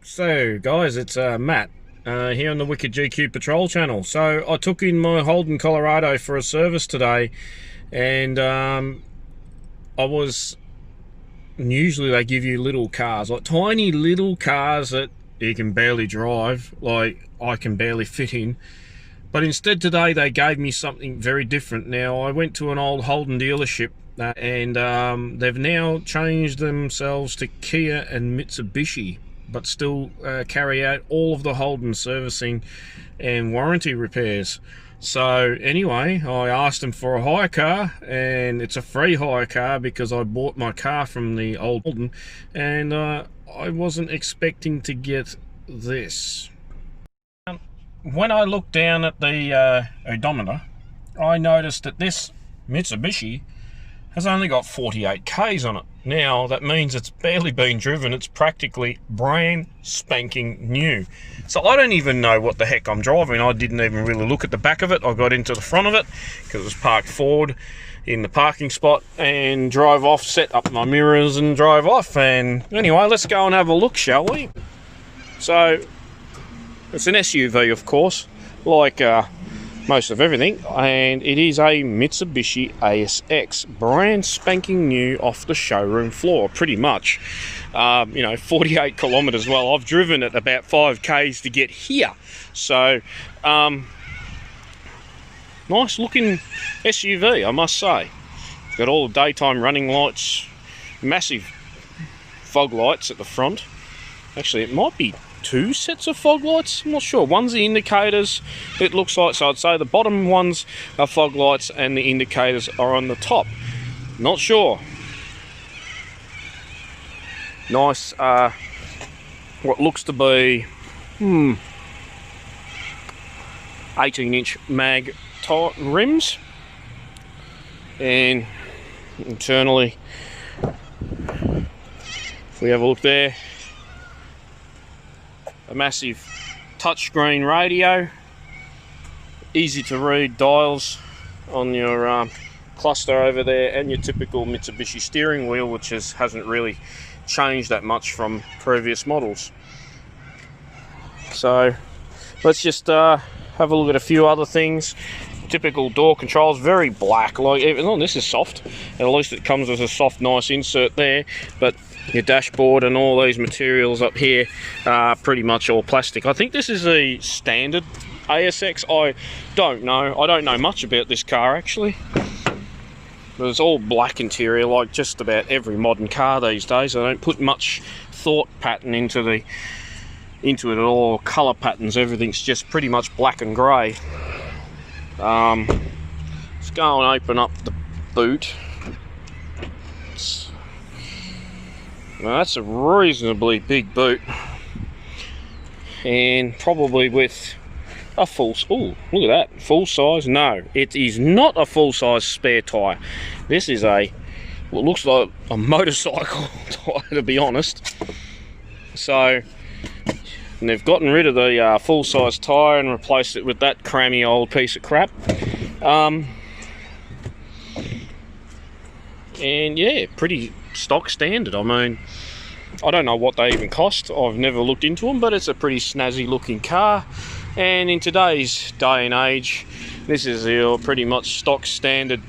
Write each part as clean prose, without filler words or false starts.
So guys, it's Matt here on the Wicked GQ Patrol channel. So I took in my Holden Colorado for a service today, and usually they give you little cars, like tiny little cars that you can barely drive, like I can barely fit in. But instead today they gave me something very different. Now I went to an old Holden dealership and they've now changed themselves to Kia and Mitsubishi, but still carry out all of the Holden servicing and warranty repairs. So anyway, I asked them for a hire car, and it's a free hire car because I bought my car from the old Holden, and I wasn't expecting to get this. When I looked down at the odometer, I noticed that this Mitsubishi has only got 48 Ks on it. Now, that means it's barely been driven. It's practically brand spanking new. So I don't even know what the heck I'm driving. I didn't even really look at the back of it. I got into the front of it because it was parked forward in the parking spot and drove off, set up my mirrors and drove off. And anyway, let's go and have a look, shall we? So it's an SUV, of course, like most of everything, and it is a Mitsubishi ASX, brand spanking new off the showroom floor, pretty much. 48 kilometers. Well, I've driven it about 5 Ks to get here. So nice looking SUV, I must say. It's got all the daytime running lights, massive fog lights at the front. Actually, it might be 2 sets of fog lights, I'm not sure. One's the indicators, it looks like, so I'd say the bottom ones are fog lights and the indicators are on the top. Not sure. Nice, what looks to be 18-inch mag rims, and internally, if we have a look there, a massive touchscreen radio, easy to read dials on your cluster over there, and your typical Mitsubishi steering wheel, which hasn't really changed that much from previous models. So let's just have a look at a few other things. Typical door controls, very black, like even though this is soft, at least it comes with a soft nice insert there, but your dashboard and all these materials up here are pretty much all plastic. I think this is a standard ASX. I don't know much about this car actually. But it's all black interior, like just about every modern car these days. I don't put much thought pattern into it at all, colour patterns. Everything's just pretty much black and grey. Let's go and open up the boot. Now that's a reasonably big boot, and probably with a full, oh look at that, full size. No, it is not a full size spare tyre. This is what looks like a motorcycle tyre, to be honest. So and they've gotten rid of the full size tyre and replaced it with that crammy old piece of crap. And yeah, pretty stock standard. I mean, I don't know what they even cost. I've never looked into them, but it's a pretty snazzy looking car. And in today's day and age, this is your pretty much stock standard,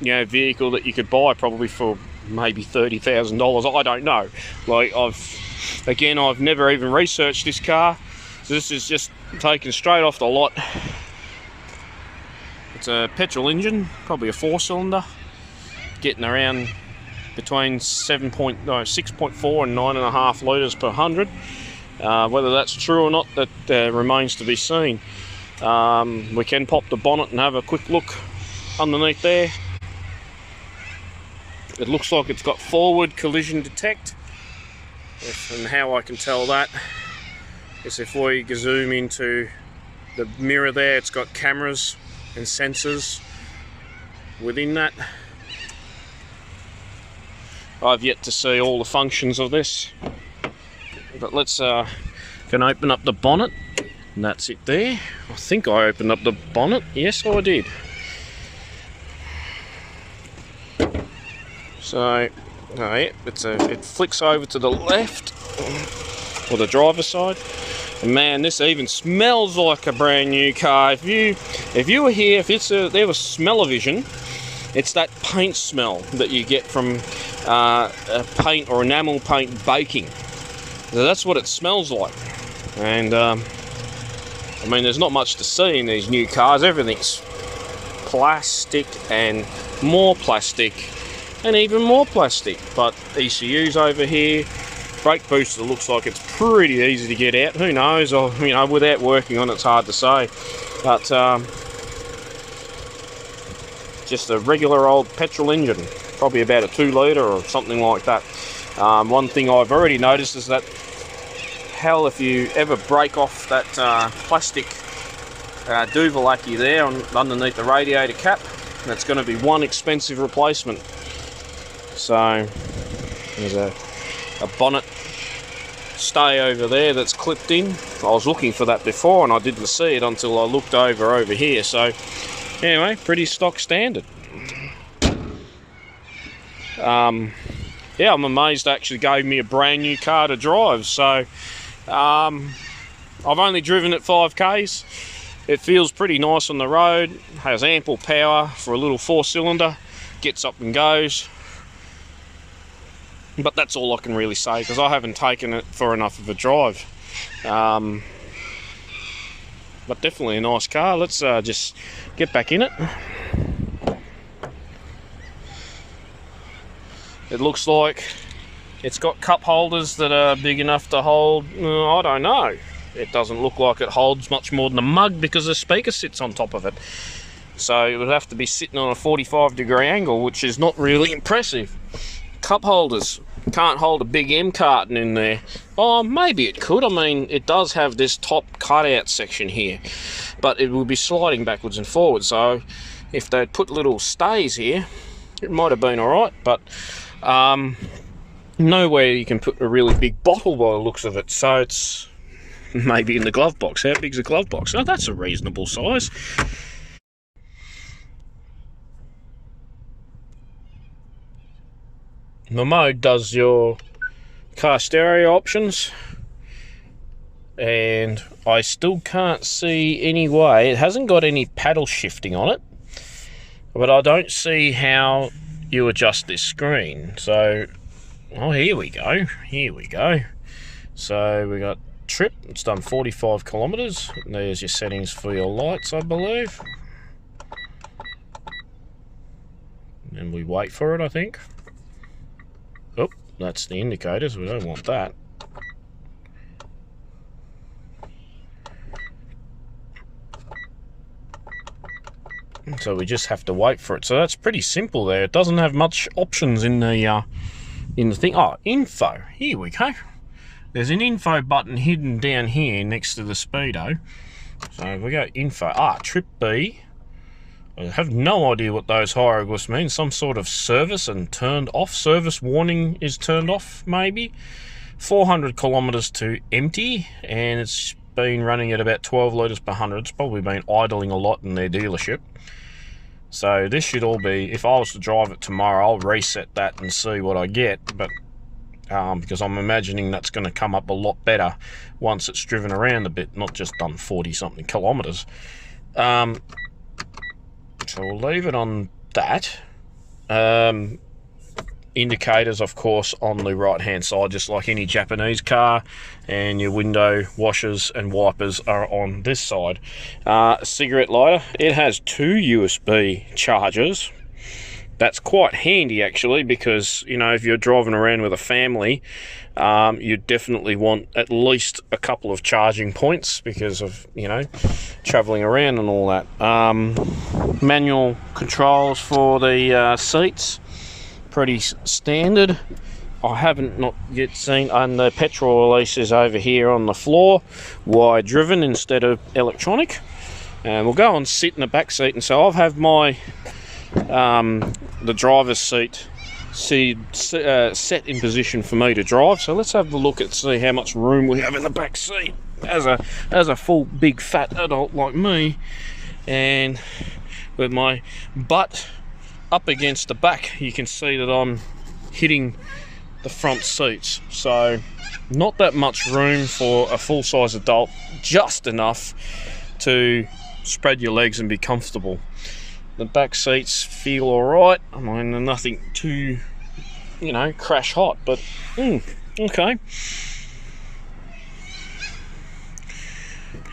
vehicle that you could buy probably for maybe $30,000. I don't know. Like I've never even researched this car. So this is just taken straight off the lot. It's a petrol engine, probably a 4-cylinder, getting around between 6.4 and 9.5 litres per 100. Whether that's true or not, that remains to be seen. We can pop the bonnet and have a quick look underneath there. It looks like it's got forward collision detect, and how I can tell that is if we zoom into the mirror there, it's got cameras and sensors within that. I've yet to see all the functions of this, but let's can open up the bonnet, and that's it there. I think I opened up the bonnet. Yes, I did. So, it flicks over to the left. or the driver's side. And man, this even smells like a brand new car. If you were here, if there was smell-o-vision, it's that paint smell that you get from a paint or enamel paint baking. So that's what it smells like. And I mean, there's not much to see in these new cars. Everything's plastic and more plastic and even more plastic. But ECU's over here. Brake booster looks like it's pretty easy to get out. Who knows? Or, you know, without working on it, it's hard to say. But just a regular old petrol engine, probably about a 2 litre or something like that. One thing I've already noticed is that, hell, if you ever break off that plastic Duvalaki there underneath the radiator cap, that's going to be one expensive replacement. So there's a bonnet stay over there that's clipped in. I was looking for that before and I didn't see it until I looked over here. So anyway, pretty stock standard. Yeah, I'm amazed they actually gave me a brand new car to drive. So I've only driven it 5Ks. It feels pretty nice on the road, has ample power for a little 4-cylinder, gets up and goes. But that's all I can really say, because I haven't taken it for enough of a drive. But definitely a nice car. Let's just get back in it. It looks like it's got cup holders that are big enough to hold, I don't know. It doesn't look like it holds much more than a mug because the speaker sits on top of it. So it would have to be sitting on a 45-degree angle, which is not really impressive. Cup holders. Can't hold a big M carton in there. Oh, maybe it could. I mean, it does have this top cutout section here, but it will be sliding backwards and forwards. So if they'd put little stays here, it might have been alright, but nowhere you can put a really big bottle by the looks of it. So it's maybe in the glove box. How big's a glove box? Oh, that's a reasonable size. The mode does your car stereo options, and I still can't see any way. It hasn't got any paddle shifting on it, but I don't see how you adjust this screen. So, oh, here we go. Here we go. So we got trip. It's done 45 kilometers. There's your settings for your lights, I believe. And we wait for it, I think. Oh, that's the indicators. We don't want that. So we just have to wait for it. So that's pretty simple there. It doesn't have much options in the thing. Oh, info. Here we go. There's an info button hidden down here next to the speedo. So if we go info. Trip B. I have no idea what those hieroglyphs mean. Some sort of service and turned off. Service warning is turned off, maybe. 400 kilometers to empty, and it's been running at about 12 litres per 100. It's probably been idling a lot in their dealership. So this should all be, if I was to drive it tomorrow, I'll reset that and see what I get. But because I'm imagining that's going to come up a lot better once it's driven around a bit, not just done 40-something kilometers. So we'll leave it on that. Indicators, of course, on the right hand side, just like any Japanese car, and your window washers and wipers are on this side. Cigarette lighter, it has 2 USB chargers. That's quite handy, actually, because, you know, if you're driving around with a family, you definitely want at least a couple of charging points because of, you know, traveling around and all that. Manual controls for the seats, pretty standard. I haven't not yet seen, and the petrol release is over here on the floor, wide driven instead of electronic. And we'll go and sit in the back seat, and so I'll have my the driver's seat set in position for me to drive. So let's have a look and see how much room we have in the back seat as a full big fat adult like me, and with my butt up against the back, you can see that I'm hitting the front seats, so not that much room for a full-size adult, just enough to spread your legs and be comfortable. The back seats feel alright. I mean, they're nothing too, you know, crash hot, but okay.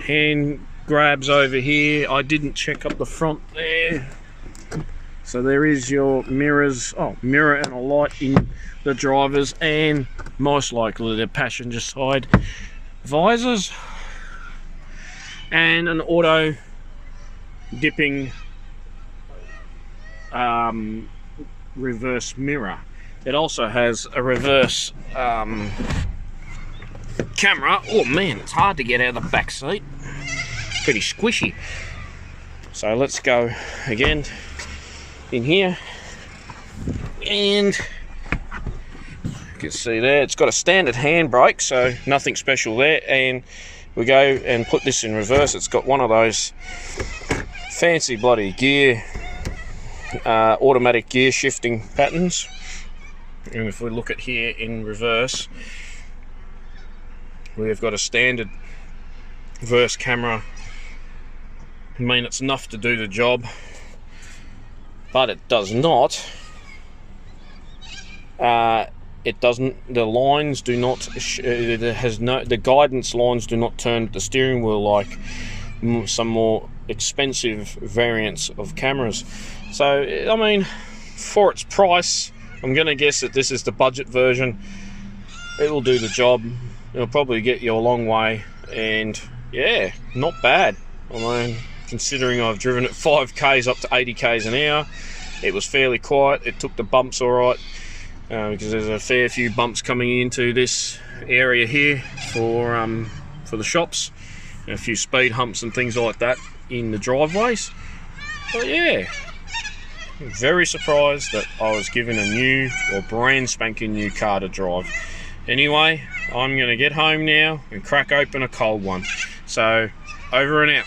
Hand grabs over here. I didn't check up the front there. So there is your mirrors, mirror and a light in the driver's and most likely the passenger side visors, and an auto dipping reverse mirror. It also has a reverse camera. Oh man, it's hard to get out of the back seat. Pretty squishy. So let's go again in here, and you can see there it's got a standard handbrake, so nothing special there. And we go and put this in reverse. It's got one of those fancy bloody gear automatic gear shifting patterns. And if we look at here in reverse, we've got a standard reverse camera. I mean, it's enough to do the job, but it does not. It doesn't. The lines do not. It has no. The guidance lines do not turn the steering wheel like some more expensive variants of cameras. So, I mean, for its price, I'm going to guess that this is the budget version. It will do the job. It'll probably get you a long way, and yeah, not bad. I mean, considering I've driven it 5k's up to 80k's an hour, it was fairly quiet. It took the bumps all right, because there's a fair few bumps coming into this area here for the shops, and a few speed humps and things like that in the driveways. But yeah, very surprised that I was given a new or brand spanking new car to drive. Anyway, I'm going to get home now and crack open a cold one. So, over and out.